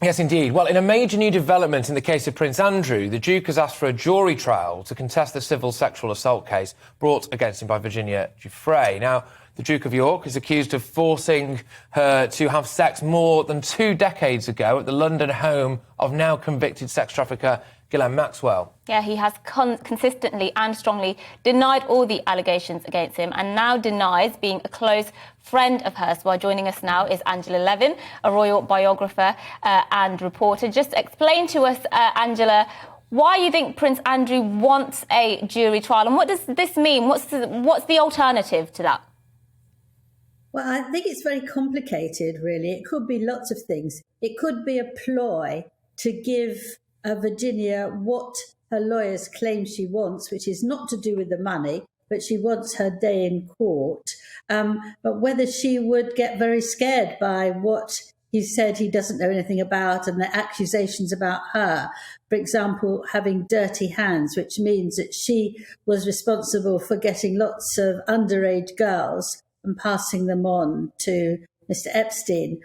Yes, indeed. Well, in a major new development in the case of Prince Andrew, the Duke has asked for a jury trial to contest the civil sexual assault case brought against him by Virginia Giuffre. Now, the Duke of York is accused of forcing her to have sex more than 2 decades ago at the London home of now convicted sex trafficker Ghislaine Maxwell. Yeah, he has consistently and strongly denied all the allegations against him and now denies being a close friend of hers. Well, joining us now is Angela Levin, a royal biographer and reporter. Just explain to us, Angela, why you think Prince Andrew wants a jury trial and what does this mean? What's the alternative to that? Well, I think it's very complicated, really. It could be lots of things. It could be a ploy to give Virginia what her lawyers claim she wants, which is not to do with the money, but she wants her day in court. But whether she would get very scared by what he said he doesn't know anything about and the accusations about her, for example, having dirty hands, which means that she was responsible for getting lots of underage girls and passing them on to Mr. Epstein.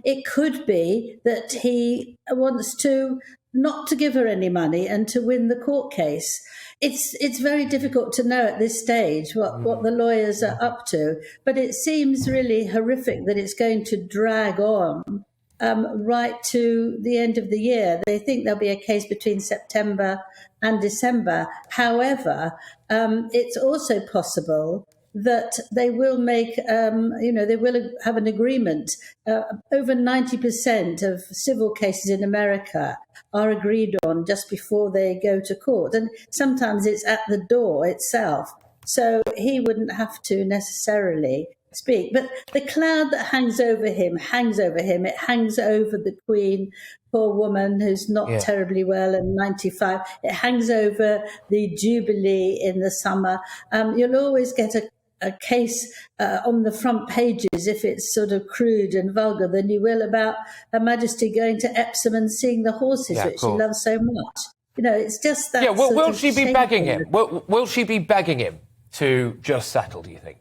It could be that he wants to not to give her any money and to win the court case. It's very difficult to know at this stage what the lawyers are up to, but it seems really horrific that it's going to drag on right to the end of the year. They think there'll be a case between September and December. However, it's also possible that they will make, they will have an agreement. Over 90% of civil cases in America are agreed on just before they go to court. And sometimes it's at the door itself. So he wouldn't have to necessarily speak. But the cloud that hangs over him. It hangs over the Queen, poor woman who's not terribly well and 95. It hangs over the Jubilee in the summer. You'll always get a case on the front pages, if it's sort of crude and vulgar, than you will about Her Majesty going to Epsom and seeing the horses, which she loves so much. You know, it's just that. Yeah, will she be begging him? Will she be begging him to just settle, do you think?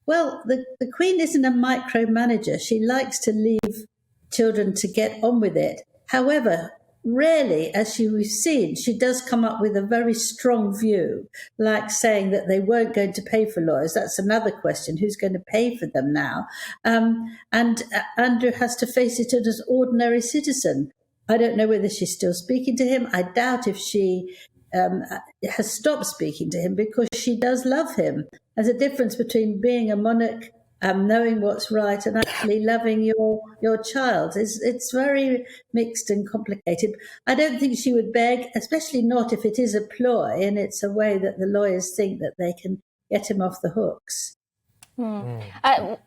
Well, the Queen isn't a micromanager. She likes to leave children to get on with it. However, rarely, as we've seen, she does come up with a very strong view, like saying that they weren't going to pay for lawyers. That's another question. Who's going to pay for them now? And Andrew has to face it as an ordinary citizen. I don't know whether she's still speaking to him. I doubt if she has stopped speaking to him because she does love him. There's a difference between being a monarch, knowing what's right, and actually loving your child. It's very mixed and complicated. I don't think she would beg, especially not if it is a ploy and it's a way that the lawyers think that they can get him off the hooks.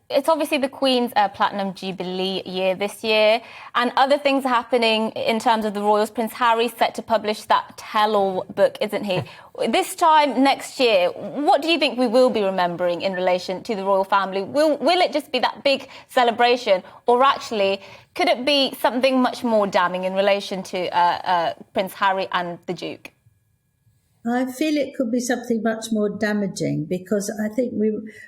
It's obviously the Queen's Platinum Jubilee year this year, and other things are happening in terms of the royals. Prince Harry's set to publish that tell-all book, isn't he? This time next year, what do you think we will be remembering in relation to the royal family? Will it just be that big celebration, or actually could it be something much more damning in relation to Prince Harry and the Duke? I feel it could be something much more damaging, because I think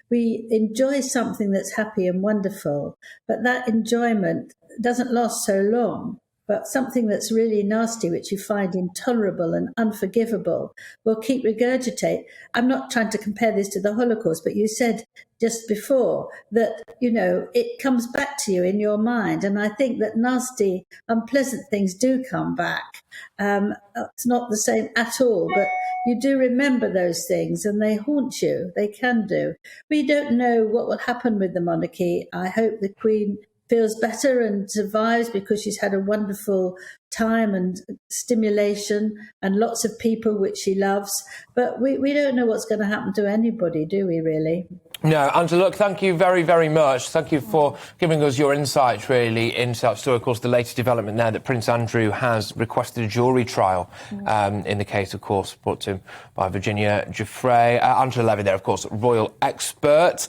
we enjoy something that's happy and wonderful, but that enjoyment doesn't last so long. But something that's really nasty, which you find intolerable and unforgivable, will keep regurgitate. I'm not trying to compare this to the Holocaust, but you said just before that, it comes back to you in your mind. And I think that nasty, unpleasant things do come back. It's not the same at all, but you do remember those things and they haunt you. They can do. We don't know what will happen with the monarchy. I hope the Queen feels better and survives, because she's had a wonderful time and stimulation and lots of people which she loves. But we don't know what's going to happen to anybody, do we, really? No, Angela, look, thank you very, very much. Thank you for giving us your insights, really, into that story. Of course, the latest development now that Prince Andrew has requested a jury trial in the case, of course, brought to him by Virginia Giuffre. Angela Levin there, of course, royal expert.